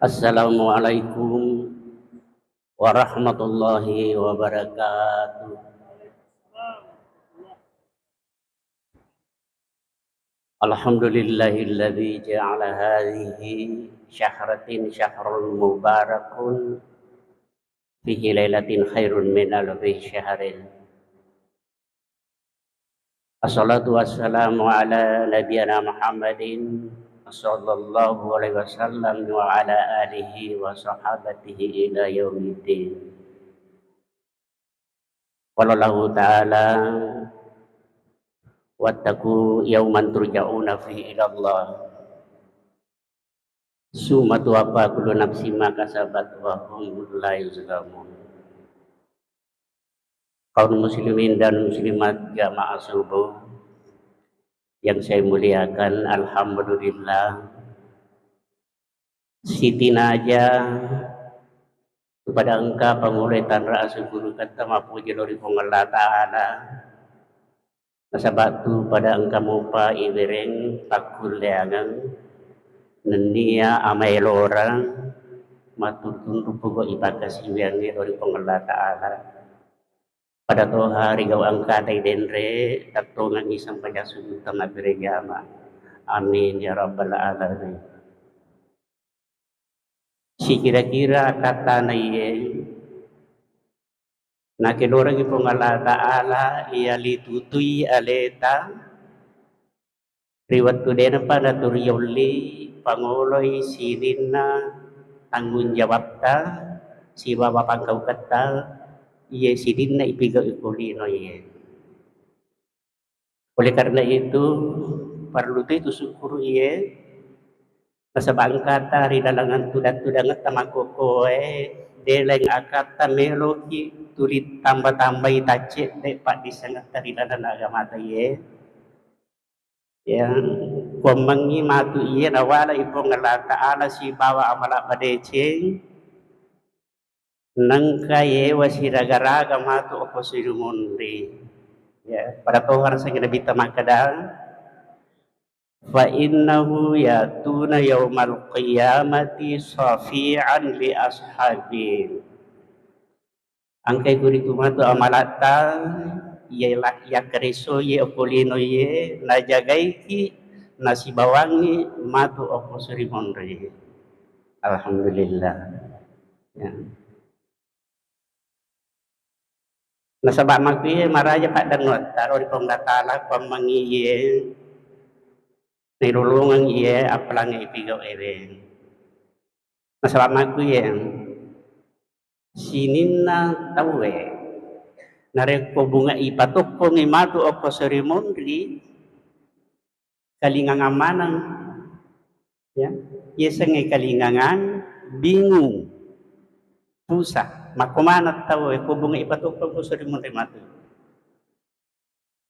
Assalamualaikum warahmatullahi wabarakatuh. Alhamdulillahilladzi ja'ala hadhihi syahratin syahrul mubarakun fihi lailatin khairun min alfi syahrin. Assalatu wassalamu ala nabiyyina Muhammadin sallallahu alaihi wasallam wa ala alihi wa sahabatihi ila yaumiddin. Qala Allah ta'ala wattaqu yawman turja'una fihi ila Allah summa tuwaffa kullu nafsin ma kasabat wa hum la yuzlamun. Kaum muslimin dan muslimat jamaah subuh yang saya muliakan, alhamdulillah Siti Naja kepada engkau pemulai tanra syukur kata mapuji lori Allah Ta'ala nasabatu pada engkau mupa ibereng takul leangan nenia amai lorang matur tunduk pugo ibakas iwiangi lori Allah Ta'ala pada toh hari gau angkatai denre tatungan isang pajasud tamat berjama. Amin ya rabbal alamin. Si kira-kira kata na iye na kilorang ipong Allah Ta'ala iya litutui aleta riwat tudena pada turiyoli panguloy sirin na tanggung jawab ta si baba pangkau kata iya sirin na ipigaw ikulino iye. Oleh karena itu perlu itu syukur iye nasabang kata ri dalangan tudat-tudangat tamakokoe deleng akata meloki tulit tambah-tambah itacet de pak disangat dari dalam agama iye yang komangi matu iye nawala ipong Allah Ta'ala si bawa amala padeceng nangkaye wasiragaraga matu oposirumundi ya pada Tuhan sa ginabita makadal fa innahu yatuna yaumal qiyamati safi'an li ashabi angkai guri tumatu amalata ye ya kereso ye opolino ye na jagaiki nasi bawangi matu oposirimonri. Alhamdulillah ya. Nasabak makiye maraja pak dangot taro di pengdatala pamangiye nirulungan iye apalang ipigaw ere. Nasabak makiye sinin na tawe nareko bunga ipatok kong imatu o koserimondri kalingang amanang ya yesenge kalingangan bingung pusat makumanat tawe ko bunga ipatok kong koserimondri matu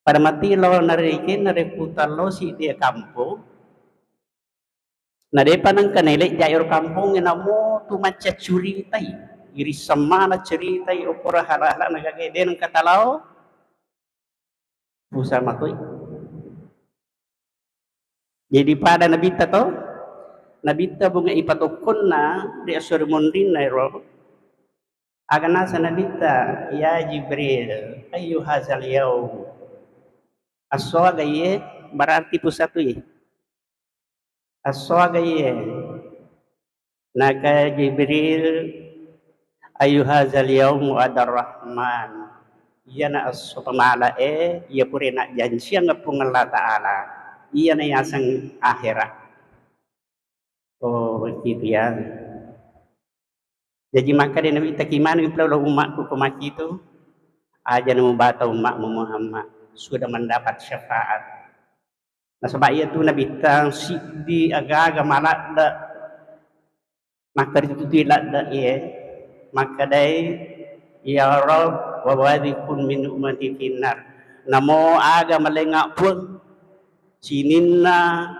pada mati lo narikin nareputalo si dia kampung nadepa nang kanelek jayor kampung inamo tu macet curitai iri semana ceritai opora hala-hala nagagede ng katalaw pusa matoy jadi pada nabita to nabita bunga ipatukon na di asurmundin na ro aga nasa nabita ya Jibril ayu hazal yaum aswa gaye berarti pusat tu aswa gaye naga Jibril ayuhazal yaum adar rahman iya na aso pamala iya puri na jansi ang apong Allah Ta'ala iya na yasang akhirat oh begitu ya jadi maka dia nabi takiman iplau umatku kumaki itu aja nemu bata umatmu Muhammad sudah mendapat syafaat nah sebab iya tu nabi tang siddi aga-aga malak maka ditutuilat da iya maka dai ya Rabb wa wadikun min ummati finnar namo aga malenga pun sininna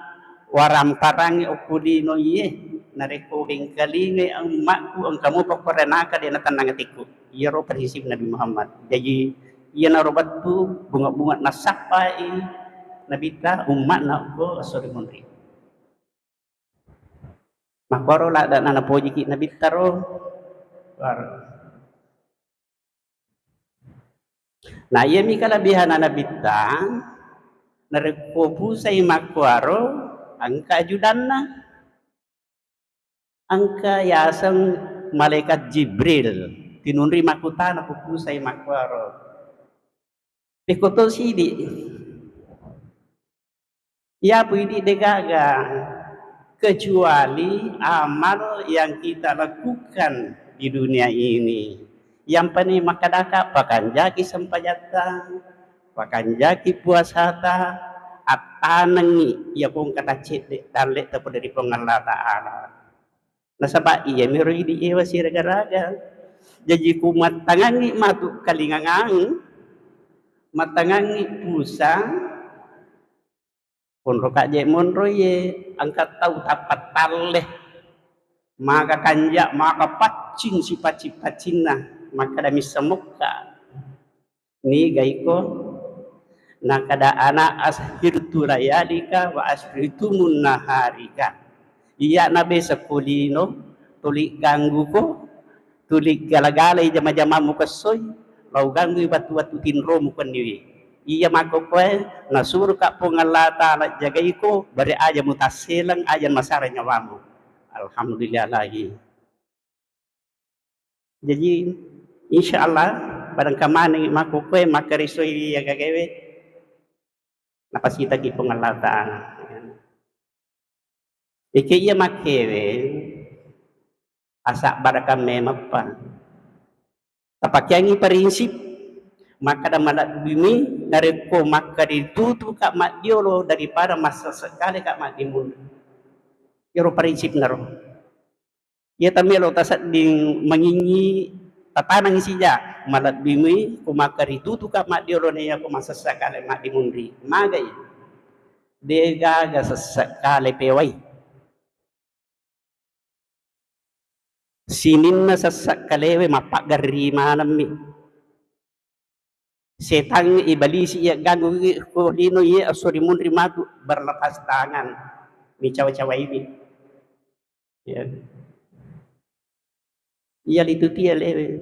waram parangi okudino iye nareko bengkalinge ang makku ang kamu paparanaka di natanangatiku iya ro prinsip Nabi Muhammad jadi iya narobat tu bunga-bunga nasapai nabita umat na ko sorry mondri Makoro la da na poji ki na bitaro. Nah, iya mi kalabihan na bitang narekopu sa imakwaro angka ajudanna angka yasang malaikat Jibril tinunri makutana pupu sa imakwaro pikoto sidi ya pwede degaga kecuali amal yang kita lakukan di dunia ini yang pani makadaka pakanjaki sampajata pakanjaki puasata atanangi ya kung katacit dalit tapo dari Allah Ta'ala nasaba iya miro di ewa si raga-raga jadi kumatangangi matu kalingangang matangangi pusang Ponro kaje monro ye angkat tahu tapat taleh maka kanjak maka pacing si pacin nah maka dami semuka ni gaiko nakada ana ashirtu layalika wa ashritu munnaharika iya nabe sekulino tulik ganggu ko tulik galagalay jama-jama mo kasoy lau ganggu batu-batu tinro mo kaniwi iya mako kwe nasur ka po nga Allah Ta'ala jagay ko bari aja mutasilang ajan masara nyawamu alhamdulillah lagi jadi insyaallah barang kamani mako kwe makarisoy ya gagawe napasita ki po nga Allah Ta'ala iki iya makewe asa barakam memapa tapakyangi prinsip maka da malat bumi dari ko maka ditutup kak mak diolo daripada masa sekali kak mak dimun yoro prinsip naro ya tamelo tasat ding mangingi tatanang isija malat bumi ko maka ditutup kak mak diolo ne ko masa sekali mak dimundri magay dega ga sekali pewai sinin na sasakalewe mapagari manami setan iblis ia ganggu ko dino ia asuri mundri matu berlepas tangan mi cawa-cawa ini ya ia itu dia lewe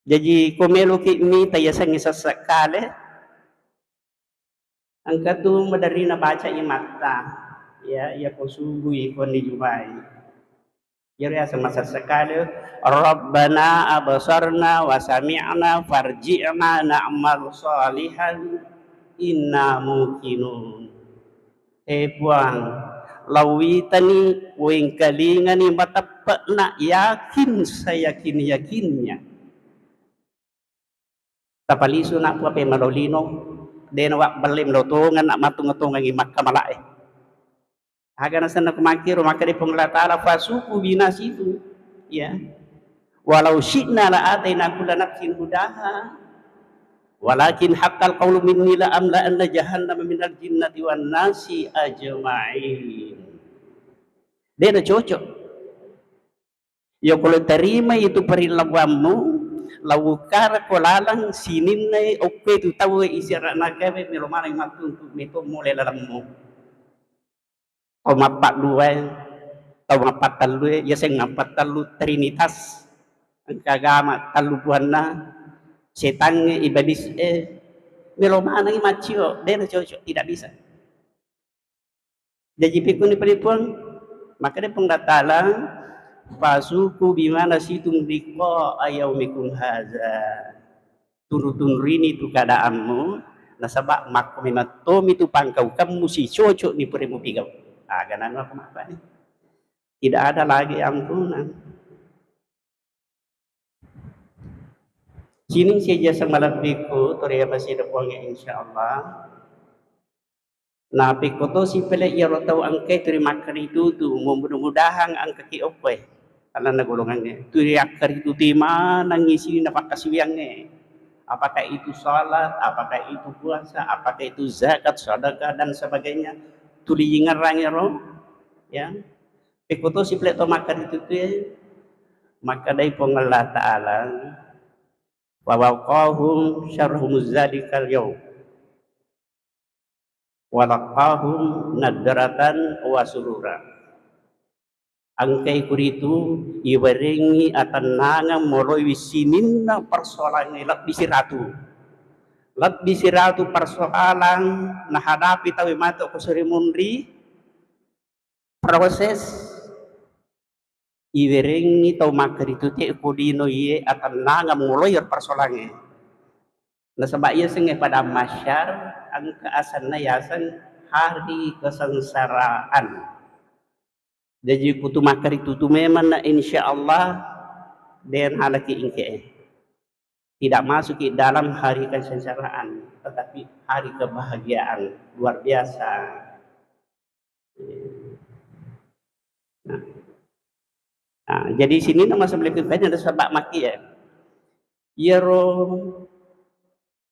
jadi komelo ki mi tayasan sasakale angka tu madari na baca imata ya ia ko sugui ko ni jubai ya semasa sekali Rabbana abasarna wa sami'na farji'na na'mal salihan inna muqinun puang lawitani weng kalingani matapakna yakin yakinnya tapaliso na po pe malolino denawak balim lotongan nak matung-tungan imak kamalae Haga sana kumakiro maka di pengelatara fasuku binas itu ya walau syi'na la ataina kulla nafsin hudaha walakin haqqal qawlu minni la amla anna jahannama minal jinnati wan nasi ajma'in dia cocok ya kalau terima itu perilawamu lawukar kolalang sinin na oke tu tahu isyarat nakabe melomana matu untuk meto mulai dalammu o mapat dua o mapat talu ya sing mapat talu trinitas ang kagama talu buana setan iblis melomana ngi macio dia cocok tidak bisa jadi pikun ni pelipuan maka dia penggatalan fasuku bimana situng diko ayaumikum haza turutun rini tu keadaanmu nasabak makominatom itu pangkau kamu si cocok ni perimu pigau ganan apa apa nih tidak ada lagi ampunan sini saja semalam biku toriya masih depannya insyaallah nah biku to si pele ya lo tahu angke terima kari itu tuh mudah-mudahan angka ki oke karena nagolongannya toriya kari itu di mana ngisi napakasiwiangnya apakah itu salat apakah itu puasa apakah itu zakat sedekah dan sebagainya tuli ingarang ero ya ikuto si pleto makan itu tuh maka dari Allah Ta'ala wa waqahum syarhum zalikal yaum wa laqahum nadratan wa surura angkai kuritu iwarengi atananga moloi sinin na persoalan lebih siratu persoalan na hadapi tawi mato ko surimunri proses iwarengi tau makaritu te kodino ye atananga moloi persoalannya na sabab ia senge pada masyar ang kaasan na yasan hari kesengsaraan. Jadi kutu makar itu tu memang insya Allah dan halaki ingke tidak masuk ke dalam hari kesengsaraan, tetapi hari kebahagiaan luar biasa. Jadi sini nama sebelah ada sebab maki ya. Yero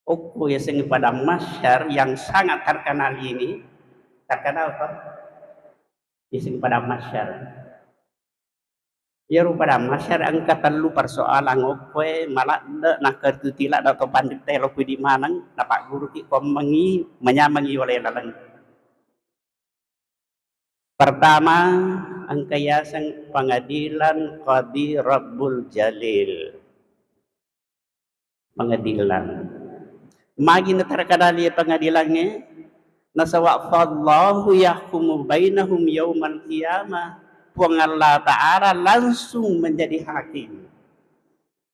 oku ya seni pada masyar yang sangat terkenal ini, terkenal apa? Ising pada masyar ya pada masyar angka telu persoalan okwe malah nak kertutila atau pandit telo di manang dapat guru ki komengi menyamangi oleh lalang pertama angka yasan pengadilan qadi rabbul jalil pengadilan magi terkenal pengadilannya nasawa fallahu yahkumu bainahum yaumal qiyamah puang Allah Ta'ala langsung menjadi hakim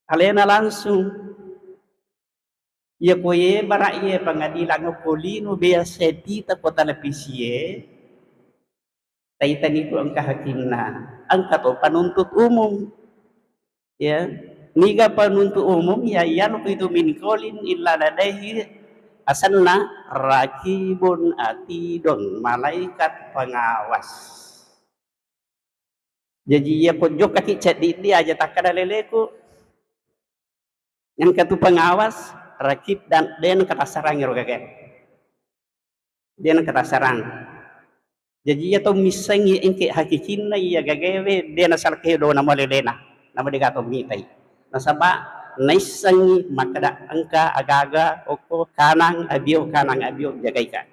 kalena langsung ya koye barak ye pengadilan kolino biasa tita kota televisi taitan itu angka hakimna angka to penuntut umum ya niga penuntut umum ya yan itu min qolin illa ladaihi asalna rakibun atidun malaikat pengawas jadi ya pojok kaki cat di dia aja tak ada leleku yang katu pengawas rakib dan den kata sarang rogagen den kata sarang jadi ya to misangi engke hakikinna ya gagewe den asal ke do nama lelena nama digato ngitai nasaba naisangi makada angka agaga oko kanang abio jagaikan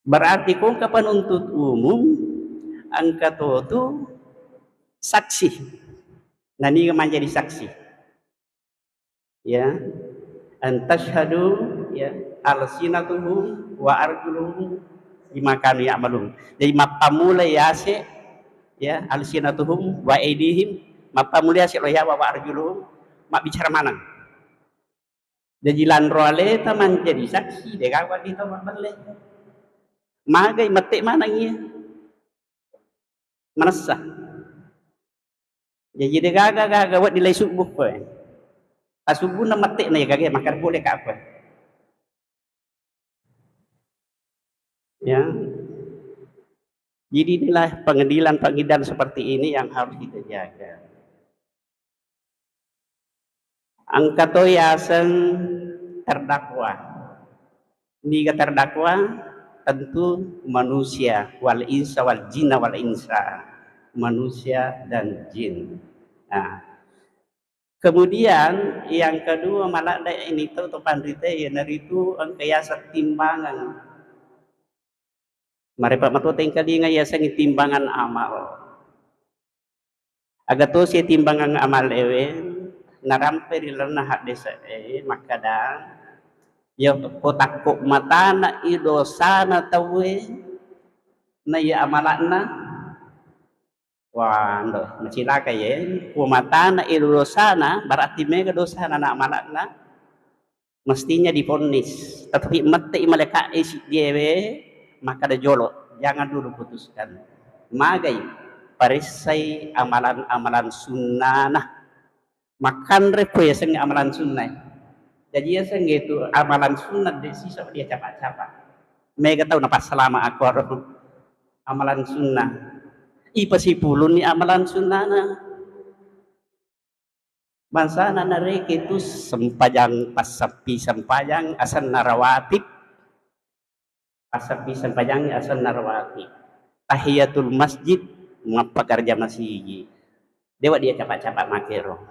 berarti kung ka penuntut umum angka tu saksi nani menjadi saksi ya antashhadu ya alsinatuhum wa arjuluhum bima kanu ya'malun jadi mapamula yase ya alsinatuhum wa aidihim mapa mulia si loya wa arjuluhum mak bicara mana jadi landroale taman jadi saksi de gawa di taman balle magai mate mana ngia manasa jadi de gaga wat dilai subuh ko asubuh na mate na gaga makar boleh ka apa ya jadi inilah pengadilan seperti ini yang harus kita jaga. Angka to yasan terdakwa. Niga terdakwa tentu manusia wal insa wal jinna wal insa. Manusia dan jin. Nah, kemudian yang kedua malah ini tuh pandite ya naritu angka yasan timbangan. Mari Pak Matu tingkali ngayasan timbangan amal. Agato si timbangan amal ewe narampe rilana hak desa makadang ya kotakko matana idosana tawe na ya amalana wah ndo macilaka ye ko matana idosana berarti mega dosana na amalana mestinya diponis tetapi mate malaikat isi diewe maka ada jolo jangan dulu putuskan magai parisai amalan sunnah makan repo ya seng amalan sunnah jadi ya seng itu amalan sunnah di sisa dia capak-capak mega tahu napa selama aku amalan sunnah ipa si pulun ni amalan sunnah na bangsa narek itu sempajang pas sepi sempajang asal narawatib asapi sempajangnya asal narawati tahiyatul masjid mapakarja masih dewa dia capak-capak makero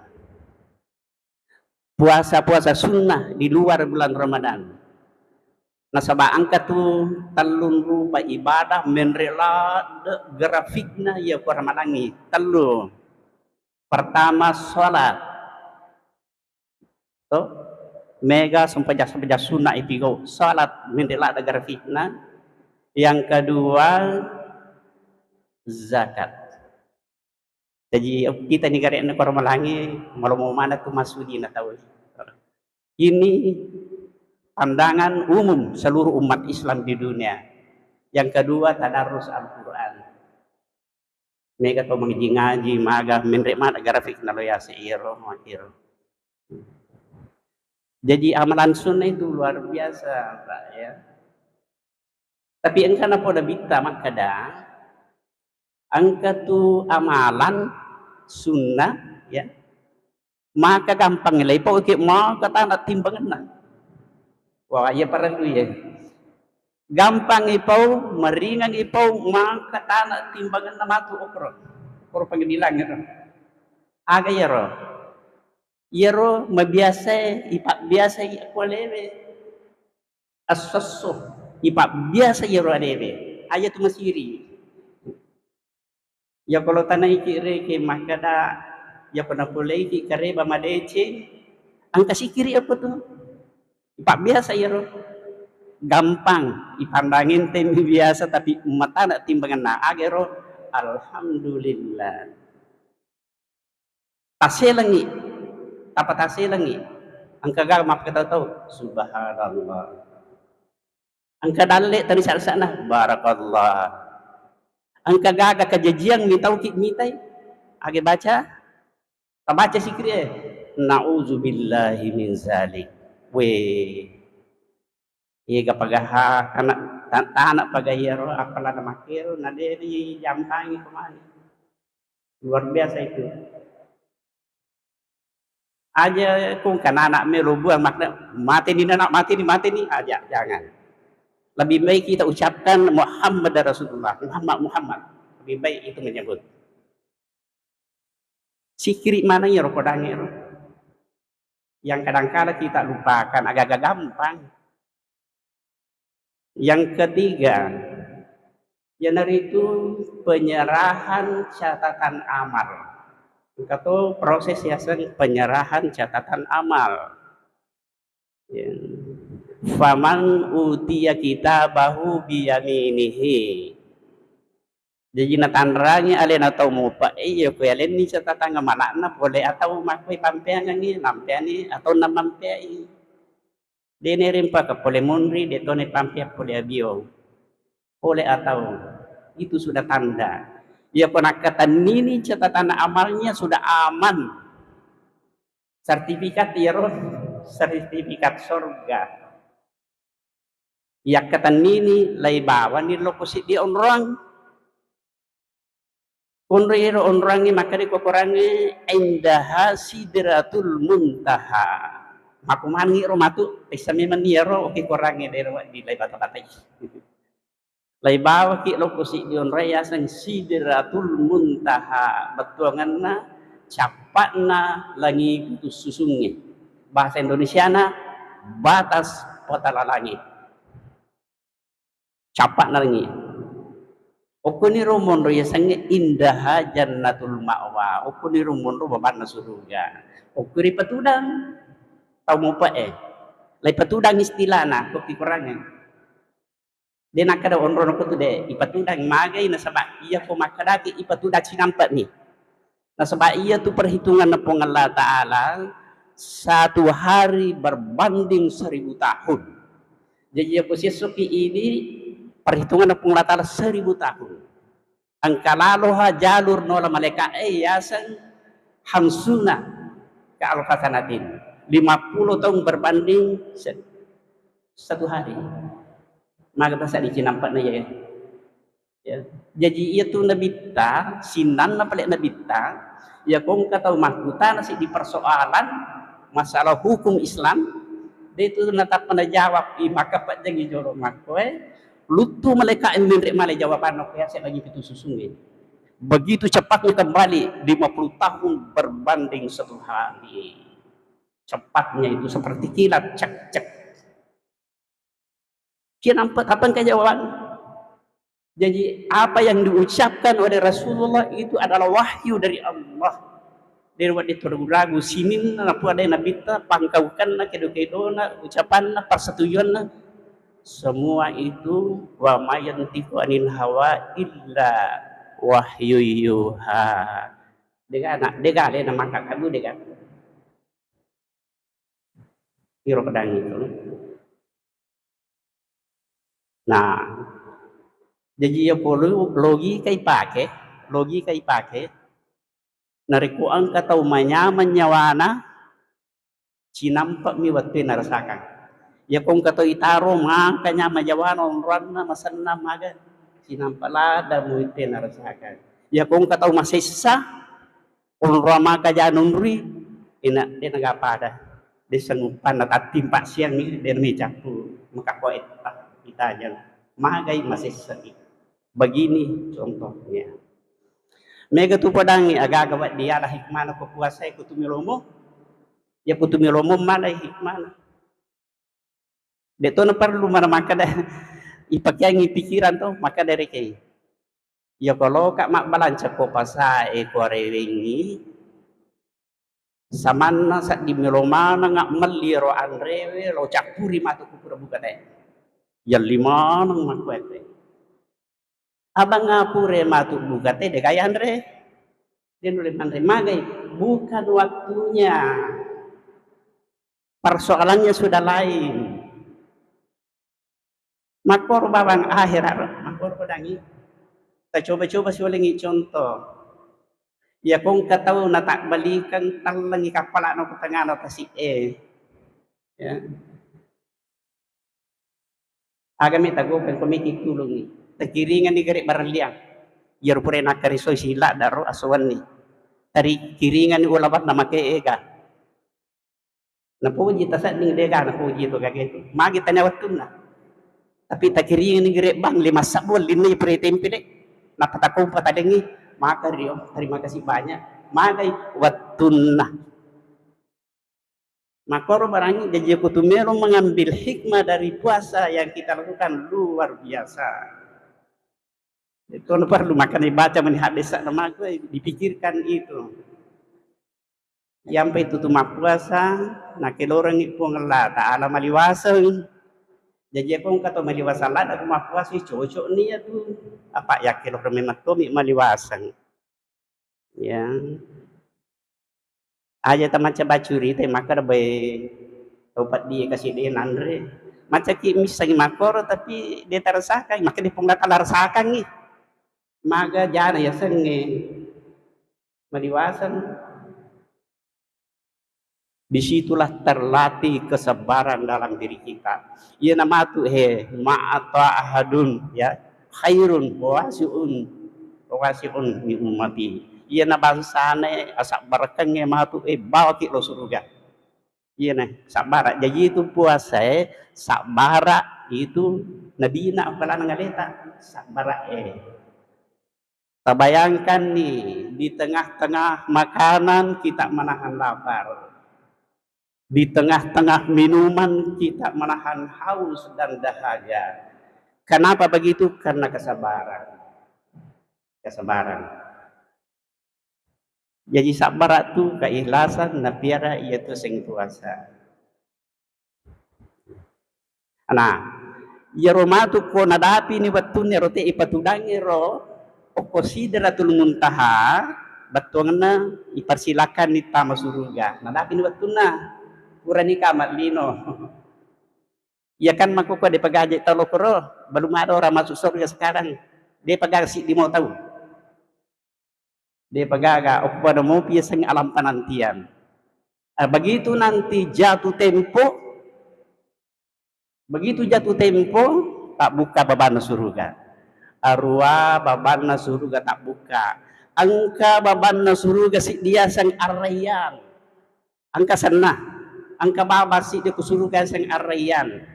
puasa sunnah di luar bulan Ramadan Nasabaan ka tu talun rupa ibadah menrela de grafikna ya kuramalangi telu. Pertama salat. To mega sampaja sunnah ipigo salat menrela de grafikna. Yang kedua zakat. Jadi kita negara ini kuramalangi malu mana tu masudi na tahu. Ini pandangan umum seluruh umat Islam di dunia. Yang kedua tadarus Al-Quran. Mereka kau ngaji maga menrek mana grafik nalo ya seiro makiro. Jadi amalan sunnah itu luar biasa, Pak ya. Tapi engkau napa dah bita makada, angka tu amalan sunnah ya. Maka gampang nilai pau ke mau kata nak timbangan nak. Wah ya parang tu ya. Gampang ipau, meringan ipau, maka tanah timbangan nama tu okro. Okro panggilan ya. Aga ya ro. Ya ro mabiasa, ipak biasa aku lewe. Asoso, ipak biasa ya ro lewe. Ayat tu masiri. Ya kalau tanah ikire ke makada, ya pernah boleh ki kare bamadece. Angka sikiri apa tu? Ipak biasa ya ro. Gampang dipandangin tem biasa tapi mata nak timbangan na agero alhamdulillah taselangi apa taselangi angka gak maaf kita tahu subhanallah angka dalle tadi sana barakallah angka gaga kejajian mitau mitai age baca baca sikri nauzubillahi min zalik we iga pagaha anak pagayero apalah namakiro na dari jampangi kemana luar biasa itu aja kung anak merubuang makna mati ni aja jangan lebih baik kita ucapkan Muhammad Rasulullah Muhammad lebih baik itu menyebut sikri mana ya rokodangnya yang kadang-kadang kita lupakan agak-agak gampang. Yang ketiga, yaitu penyerahan catatan amal. Kata proses yasan penyerahan catatan amal. Faman utiya kitabahu biyaminihi. Jadi natanranya alena atau mupa iya ko alen ni catatan ngamalana boleh atau makoy pampeangan ni nampeani atau namampeai. Dene rimpa ka pole munri de tone pampia pole abio oleh atau itu sudah tanda ya penakatan ini catatan amalnya sudah aman sertifikat ya roh sertifikat surga ya kata ini lai bawa ni lokosi di orang onrero onrangi maka di kokorangi indaha sidratul muntaha makumangi romatu isami maniero oke korangi dari di lai bata-bata lai bawa ki lokosi dion raya sang sidratul muntaha betuanganna capakna langi kutus susungnya bahasa Indonesiana batas potala langit capakna langi okuni romon raya sang indaha jannatul ma'wa okuni romon ro babana surga okuri petudang tau mo pa lai patudang istilana kok dikurangin dia nak kada onron ko tu de ipatudang magay na sabak iya ko makadaki ipatudang sinampat ni na sabak iya tu perhitungan na pong Allah Ta'ala satu hari berbanding 1000 tahun jadi aku sesuki ini perhitungan na pong Allah Ta'ala 1000 tahun ang kalaloha jalur nola maleka yasan hamsuna ke alfasanatin 50 tahun berbanding satu hari maka bahasa di cinampat na ya jadi itu nabita sinan na paling nabita ya kung kataw makuta na si di persoalan masalah hukum Islam dia itu natap na jawab maka pak jangi joro makoy lutu maleka indri malay jawaban kaya saya lagi itu susungin begitu cepatnya kembali 50 tahun berbanding satu hari cepatnya itu seperti kilat cek Kita nampak apa jawaban? Jadi apa yang diucapkan oleh Rasulullah itu adalah wahyu dari Allah. Dari waktu itu ragu sinin na po ada nabita pangkaukan na kedo-kedona ucapan na persetujuan na semua itu wa mayantiqu anil hawa illa wahyu yuha. Dega le na maka kamu dega. Iro pedang itu. Nah, jadi ya perlu logika ipake narikuan katau manyaman nyawana cinampak mi watu narasakan ya kung katau itaro makanya majawana onranna masanna maga cinampak lada mu itu narasakan ya kung katau masessa onra maka janunri ina dia nagapada desangupan natatimpak siang ni dia micapu maka koet kita aja magai masessa begini contohnya. Mega tu padang agak dia lah hikmah na puasa ikut tumilomo ya putumilomo malah hikmah na deto na perlu mana maka dah ipakyang pikiran to maka dari kay ya kalau kak mak balanca ko pasa ko rewengi samanna sa di milomana ngak meliro anrewe lo cakpuri matu kupura buka deh ya lima nang makwete abang ngapure matu buka teh de kaya andre dia nulis andre magai bukan waktunya persoalannya sudah lain makor babang akhirat makor pedangi kita coba-coba siulingi contoh ya kung kataw na tak balikan talang ikapala no katanga no tasi ya agami tagupan kumikik tulong ni takiringan ni garik barang liang yar pure nakarisoy sila daro asuan ni tari kiringan ni ulabat na makeega napuji tasat ning dega napuji to kageto magi tanawatun na tapi takiringan ni garik bang 5 sabon linay pure tempile napatakum patadengi maka rio terima kasih banyak magai watun na makoro barang jadi kutumero mengambil hikmah dari puasa yang kita lakukan luar biasa. Itu perlu makan dibaca hadis nama gue dipikirkan itu. Yang itu tuh puasa, nak orang itu ngela ta'ala maliwasan. Jadi aku kata maliwasan lah, aku puasa cocok nih ya tuh. Apa ya kilo memang tuh maliwasan. Ya. Aja teman coba curi teh maka bae obat dia kasih dia andre macam ki misalnya makor tapi dia terasakan maka dia punggat rasakan nih maga jana ya senge maliwasan disitulah terlatih kesabaran dalam diri kita ia nama tu ma'ata ahadun ya khairun wasiun min ummati iya na bangsane asak barakangnya matu bawa ki lo surga iya na sabara jadi itu puasa sabara itu nabina pala ngaleta sabara tabayangkan nih di tengah-tengah makanan kita menahan lapar di tengah-tengah minuman kita menahan haus dan dahaga kenapa begitu karena kesabaran jadi sabar itu keikhlasan napiara yaitu sing puasa. Nah, ya romatu ko nadapi ni batun rote ipatudangi ro konsideratul muntaha batuangna ipersilakan ni tama surga. Nadapi ni batun na kurani kamat lino. Ya kan makukuha di pagaji talo koro belum ada orang masuk surga sekarang. Dia pagasi di mau tahu. Dia pagaga o pada mau piasang alam penantian. Begitu nanti jatuh tempo tak buka babana surga. Arwah babana surga tak buka. Angka babana surga si dia sang arayan. Angka sana. Angka baba si dia kusurga sang arayan.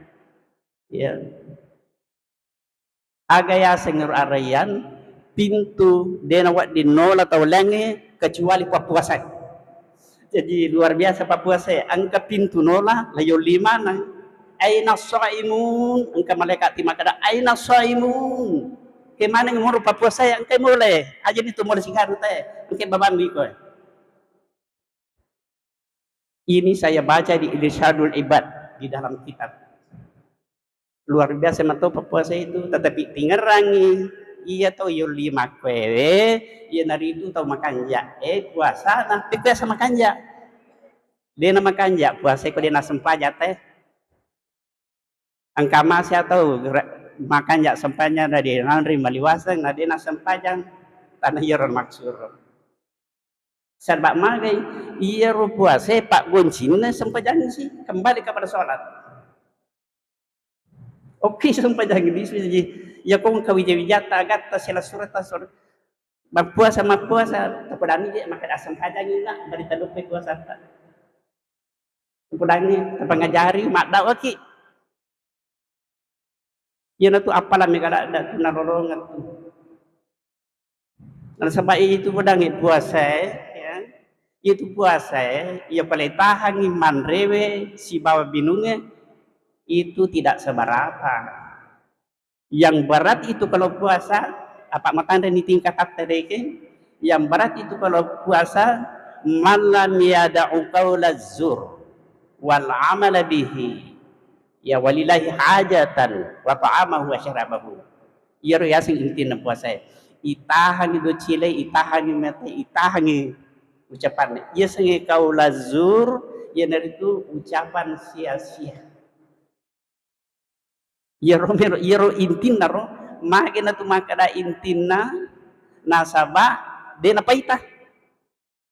Ya. Agaya sang arayan pintu dia nawat dinola atau lange kecuali puasa. Jadi luar biasa puasa. Angka pintu nola layo 5 nang aina shaimun, engka malaikat ti makada aina shaimun, kemana ngomong puasa yang engke mulai aja itu mulai singkaru teh engke babambi ko. Ini saya baca di Irsyadul Ibad di dalam kitab. Luar biasa matau puasa itu, tetapi tingerangi iya tau yo lima kwewe iya nari itu tau makan ya puasa nah puasa makan ya dia nama kanja puasa ko dia na sempaja teh angka masih atau makan ya sempanya na dia nanri maliwasang na dia na sempajang tanah yeron maksur serba magai iya ro puasa pak goncin na sempajang sih kembali kepada sholat. Oke sempajang ini sih ya kung kawijata gatta sila surata surat magpuasa tapodani dia makan asam kajang ina berita dupe puasa tapodani tapangajari makda oki yan na tu apalah megala ada tu narolongan tu nah sabay itu podangi puasa ya itu puasa ya paletahan iman rewe si bawa binunge itu tidak seberapa. Yang berat itu kalau puasa apa makan di tingkat terdekat yang berat itu kalau puasa malam yada'u qaulaz zur wal amala bihi ya walillahi hajatan wa ta'amahu wa syarabahu ya sing intina puasa itahan itu cile itahan mate itahan ucapan ya sing qaulaz zur ya dari itu ucapan sia-sia yero intina ro makina tu makada intina nasaba de na paita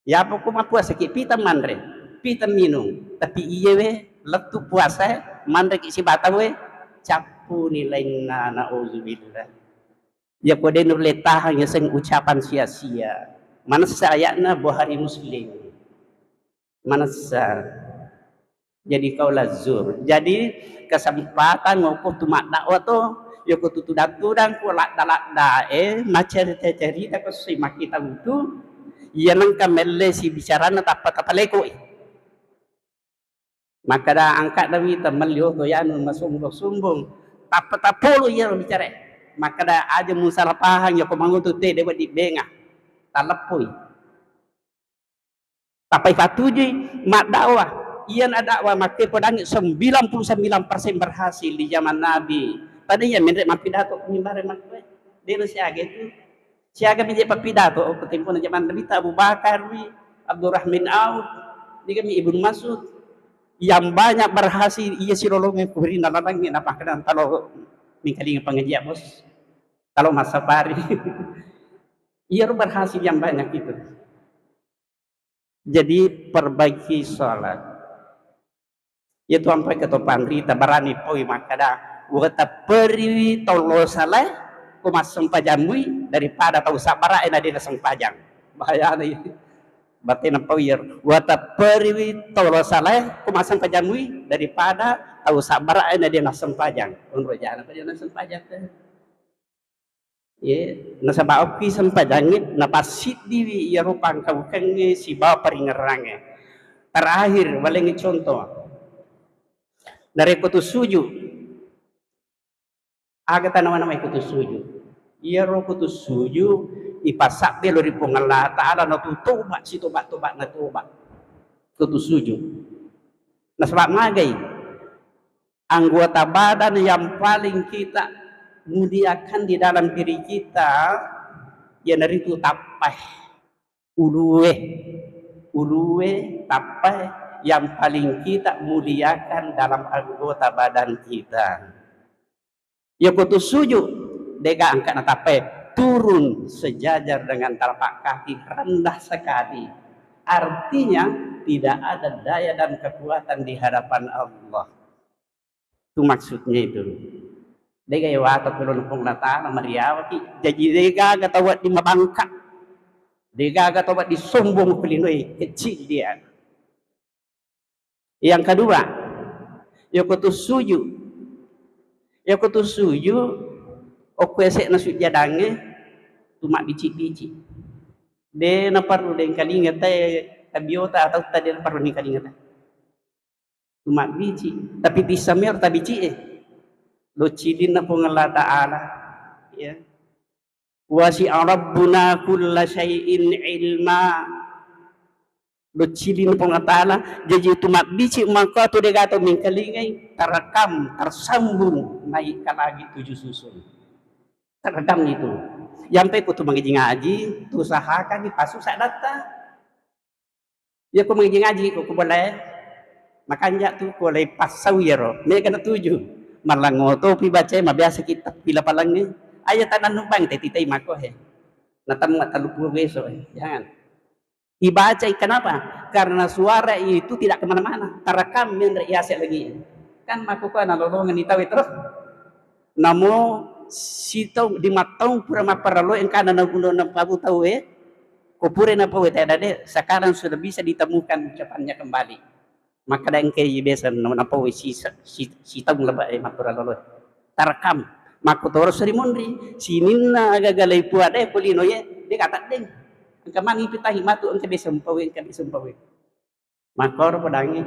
ya pokok puasa ki pita mandre pita minum tapi iyewe letu puasa mandre ki si batawe capu nilai na nauzubillah ya kode nur letahan ya sing ucapan sia-sia mana sayakna Bukhari Muslim mana jadi kaulah zur jadi kesempatan ngoko tumak dakwah tu yo ko tutu datudang ko lak dalak dae cerita ko si makita itu ya nang kamelle si bicara na tapat leko maka da angkat dawi tamalyo to yan masumbong tapat ya bicara maka da aja musalapahan yo ko mangutu te dewa di benga talepoi tapai patuji mak dakwah iyan ada wa make podangi 99% berhasil di zaman Nabi. Tadinya menrek mapidato mimbare makwe. Dia siaga itu. Siaga menjadi pidato ketempo na zaman Nabi Abu Bakar, Abdurrahman Auf, di kami Ibnu Mas'ud yang banyak berhasil iya sirolonge kubri nalalangin apa kadang kalau mingkaling pengajian bos. Kalau masa pari. Iya berhasil yang banyak itu. Jadi perbaiki sholat. Itu sampai ke topan rita barani poi makada wata periwi tolo salah kumas sempajamui daripada tahu sabara ena dina sempajang bahaya nih batin poir wata periwi tolo salah kumas sempajamui daripada tahu sabara ena dina sempajang unro jana dina sempajang teh ye nasaba oki sempajangit napasit diwi ya rupang kabukange si bawa peringerange terakhir walengi contoh dari kutus suju aga nama kutus suju iya ro kutus suju ipasak dia lori pengala ta'ala na tutuba si tobat na tobat kutus suju nah sebab magai anggota badan yang paling kita muliakan di dalam diri kita ya dari itu tapai uluwe tapai yang paling kita muliakan dalam anggota badan kita ya kutus sujud dega angkat natape turun sejajar dengan telapak kaki rendah sekali artinya tidak ada daya dan kekuatan di hadapan Allah itu maksudnya itu dega ya wata kulun pung natana mariawaki jadi dega gatawat di mabangka dega gatawat di sombong kulinoi kecil dia. Yang kedua, yakutus suju okwese na sujadange tumak bici de na perlu den kalinga teh kabiota atau tadi perlu ni kalinga teh tumak biji tapi disamir ta biji lo cidin na po ng Allah Ta'ala ya wasi'a rabbuna kulla syai'in ilma lo cidin na po ng Allah Ta'ala jadi tumak biji maka tu dia kata min kalingay terekam tersambung naikkan lagi 7 susun terekam itu sampai ku tu ngaji tu usahakan dipasuk sak data ya ku ngaji ku boleh makanya tu ku lay pasaw yero may kana 7 malangoto pi baca ma biasa kita pila palang ni ayat tanan numpang titay mako natam matalupu beso jangan dibaca kenapa karena suara itu tidak kemana-mana terekam yang riasa lagi kan mako ko nalolongan itaw itu namo sitaw di matong pura maparalo yang kana nagulo na pabutaw kupure na po dade sekarang sudah bisa ditemukan ucapannya kembali maka dan kay besa na po sitang laba maparalo tarakam mako toro sarimonri sinin na agagalay po ade kulino di kata ding ang kamani pitahi matu ang kabisampawi makor padangi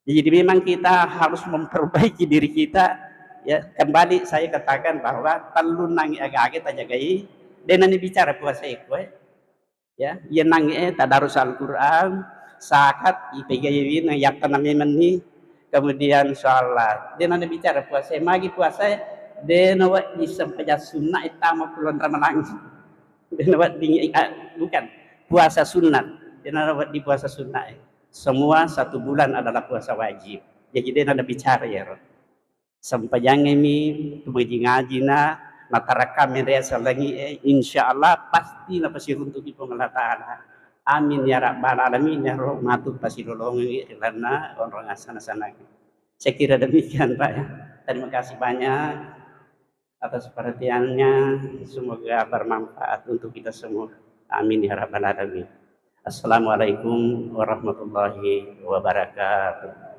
jadi memang kita harus memperbaiki diri kita ya kembali saya katakan bahwa talun nangi agak tajagai dan nanti bicara puasa ya yan nangi tadarus Al-Quran sakat ipegayawin ng yakta namin ni kemudian sholat dan nanti bicara puasa magi puasa dan awak disampaikan sunnah itama puluhan Ramadan dan awak bukan puasa sunat dan awak di puasa sunnah semua 1 bulan adalah puasa wajib jadi dia ada bicara ya sampai jangan mi ngaji na natarakam yang lagi insyaallah pasti na pasti untuk Allah Ta'ala amin ya rabbal alamin ya rahmatu pasti dolongi karena orang sana-sana saya kira demikian Pak ya terima kasih banyak atas perhatiannya semoga bermanfaat untuk kita semua amin ya rabbal alamin assalamualaikum warahmatullahi wabarakatuh